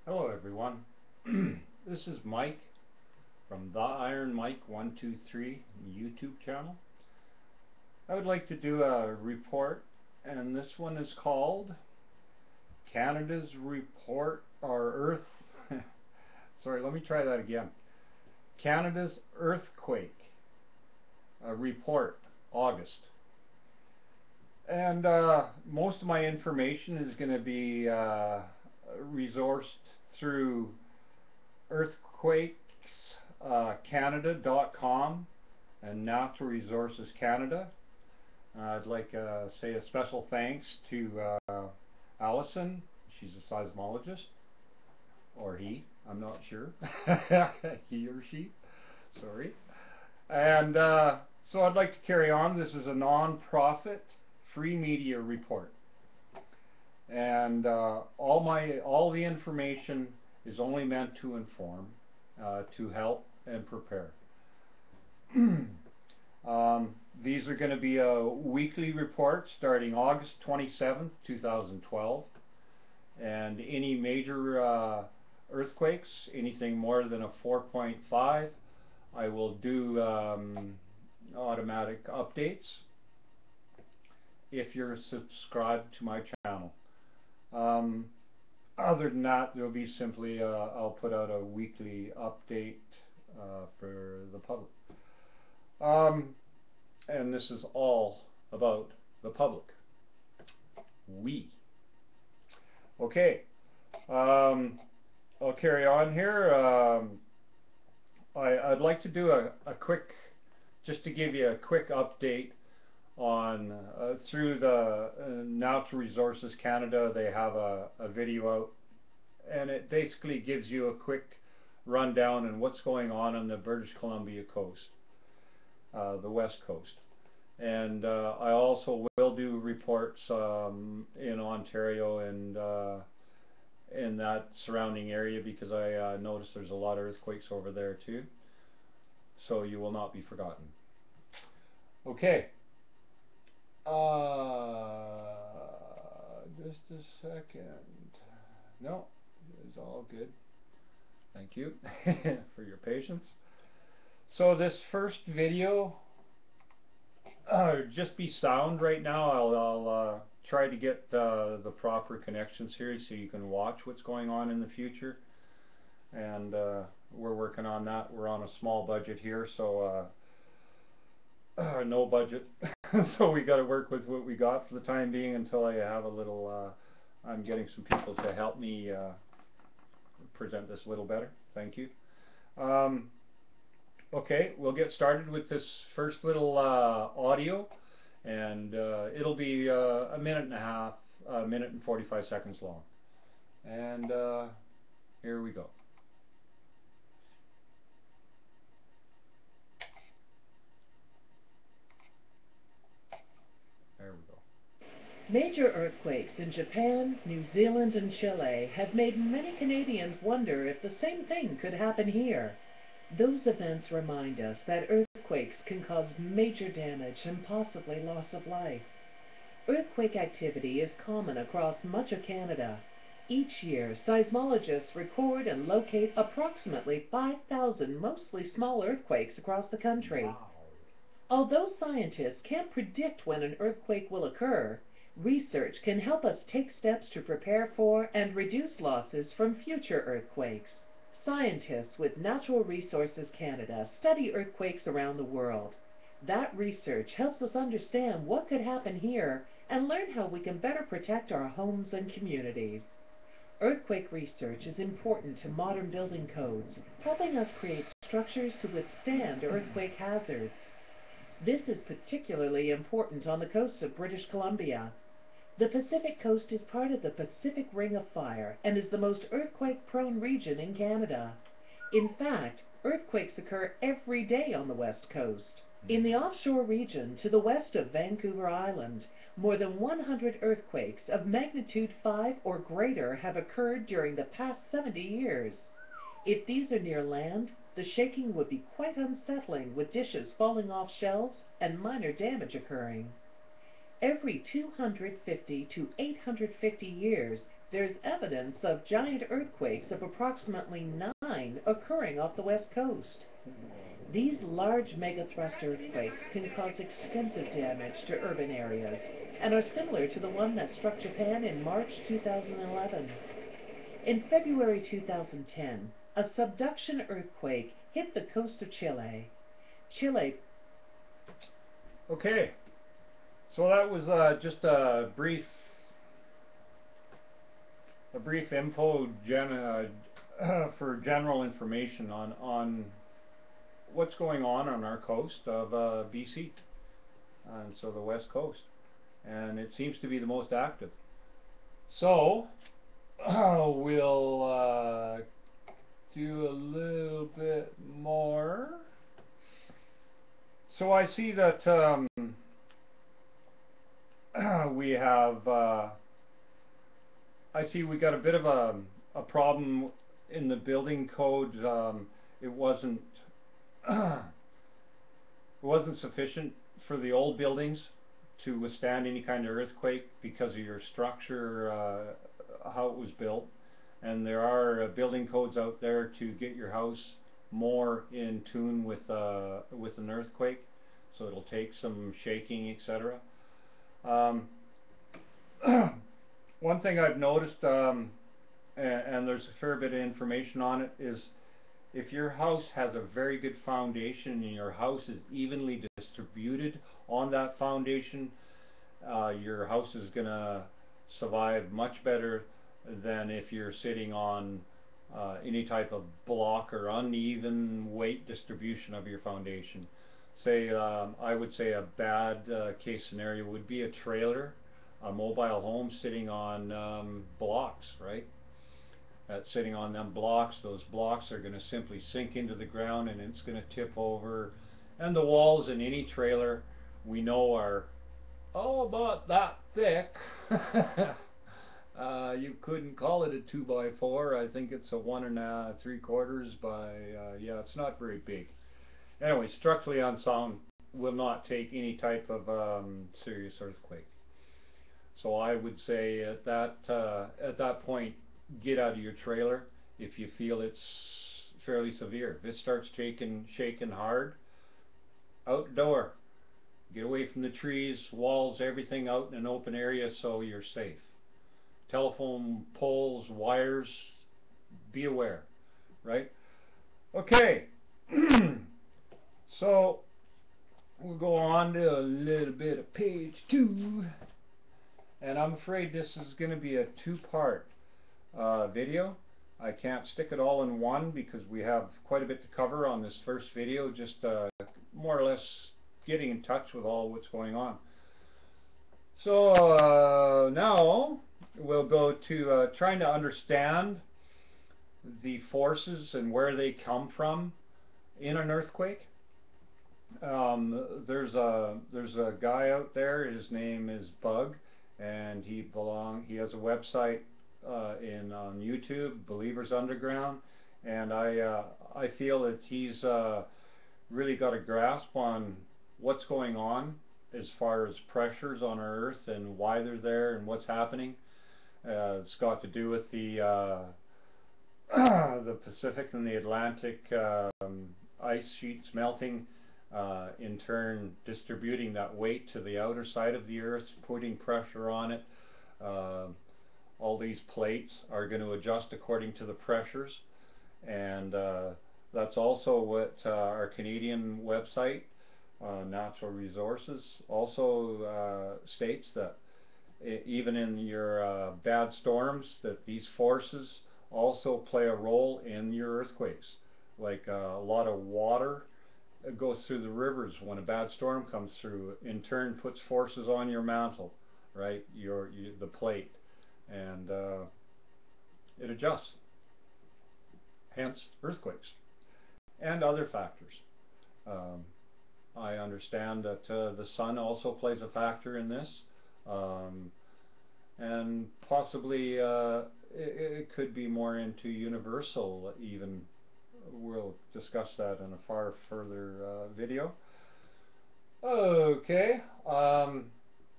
Hello everyone. This is Mike from the Iron Mike 123 YouTube channel. I would like to do a report, and this one is called Canada's Report or Earth sorry, let me try that again. Canada's Earthquake Report, August. And most of my information is going to be resourced through earthquakescanada.com and Natural Resources Canada. I'd like to say a special thanks to Allison. She's a seismologist, or he, I'm not sure. He or she, sorry. And so I'd like to carry on. This is a non-profit free media report. And all the information is only meant to inform, to help and prepare. These are going to be a weekly report starting August 27th, 2012. And any major earthquakes, anything more than a 4.5, I will do automatic updates if you're subscribed to my channel. Um, Other than that, there'll be simply I'll put out a weekly update for the public. And this is all about the public. We. Okay. I'll carry on here. I'd like to do a quick, just to give you a quick update on through the Natural Resources Canada. They have a video out, and it basically gives you a quick rundown on what's going on the British Columbia coast, the west coast. And I also will do reports in Ontario and in that surrounding area, because I noticed there's a lot of earthquakes over there too. So you will not be forgotten. Okay. Just a second. No, it's all good. Thank you for your patience. So this first video, just be sound right now. I'll try to get the proper connections here so you can watch what's going on in the future. And we're working on that. We're on a small budget here, so no budget. So we got to work with what we got for the time being until I have a little, I'm getting some people to help me present this a little better. Thank you. Um, okay, we'll get started with this first little audio, and it'll be a minute and a half, a minute and 45 seconds long. And here we go. There we go. Major earthquakes in Japan, New Zealand, and Chile have made many Canadians wonder if the same thing could happen here. Those events remind us that earthquakes can cause major damage and possibly loss of life. Earthquake activity is common across much of Canada. Each year, seismologists record and locate approximately 5,000 mostly small earthquakes across the country. Wow. Although scientists can't predict when an earthquake will occur, research can help us take steps to prepare for and reduce losses from future earthquakes. Scientists with Natural Resources Canada study earthquakes around the world. That research helps us understand what could happen here and learn how we can better protect our homes and communities. Earthquake research is important to modern building codes, helping us create structures to withstand earthquake hazards. This is particularly important on the coast of British Columbia. The Pacific Coast is part of the Pacific Ring of Fire and is the most earthquake-prone region in Canada. In fact, earthquakes occur every day on the West Coast. In the offshore region to the west of Vancouver Island, more than 100 earthquakes of magnitude 5 or greater have occurred during the past 70 years. If these are near land, the shaking would be quite unsettling, with dishes falling off shelves and minor damage occurring. Every 250 to 850 years, There's evidence of giant earthquakes of approximately 9 occurring off the west coast. These large megathrust earthquakes can cause extensive damage to urban areas and are similar to the one that struck Japan in March 2011. In February 2010, a subduction earthquake hit the coast of Chile. Chile. Okay, so that was just a brief info for general information on what's going on our coast of BC, and so the west coast, and it seems to be the most active. So we'll do a little bit more. So I see that we have I see we got a bit of a problem in the building code. It wasn't it wasn't sufficient for the old buildings to withstand any kind of earthquake because of your structure, how it was built. And there are building codes out there to get your house more in tune with an earthquake, so it'll take some shaking, etc. Um, One thing I've noticed, and there's a fair bit of information on it, is if your house has a very good foundation and your house is evenly distributed on that foundation, your house is going to survive much better than if you're sitting on any type of block or uneven weight distribution of your foundation. Say, I would say a bad case scenario would be a trailer, a mobile home sitting on blocks, right? Sitting on them blocks, those blocks are going to simply sink into the ground and it's going to tip over. And the walls in any trailer we know are about that thick. You couldn't call it a 2x4. I think it's a 1 3/4 by, yeah, it's not very big. Anyway, structurally unsound will not take any type of serious earthquake. So I would say at that point, get out of your trailer if you feel it's fairly severe. If it starts shaking hard, outdoor. Get away from the trees, walls, everything out in an open area so you're safe. Telephone poles, wires, be aware, right? Okay, so we'll go on to a little bit of page 2, and I'm afraid this is going to be a two-part video. I can't stick it all in one because we have quite a bit to cover on this first video, just more or less getting in touch with all what's going on. So now we'll go to trying to understand the forces and where they come from in an earthquake. There's a guy out there. His name is Bug, and he has a website on YouTube, Believers Underground, and I feel that he's really got a grasp on what's going on as far as pressures on our Earth and why they're there and what's happening. It's got to do with the Pacific and the Atlantic ice sheets melting, in turn distributing that weight to the outer side of the Earth, putting pressure on it. Uh, all these plates are going to adjust according to the pressures, and that's also what our Canadian website, Natural Resources, also states that even in your bad storms, that these forces also play a role in your earthquakes. Like a lot of water goes through the rivers when a bad storm comes through, in turn puts forces on your mantle, right? The plate, and it adjusts. Hence earthquakes and other factors. Um, I understand that the sun also plays a factor in this. Um, and possibly it could be more into universal even. We'll discuss that in a far further video. Okay,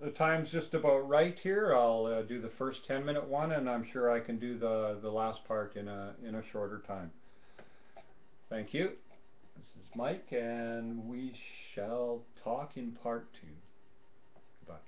the time's just about right here. I'll do the first 10-minute one, and I'm sure I can do the last part in a shorter time. Thank you. This is Mike, and we shall talk in part 2. Goodbye.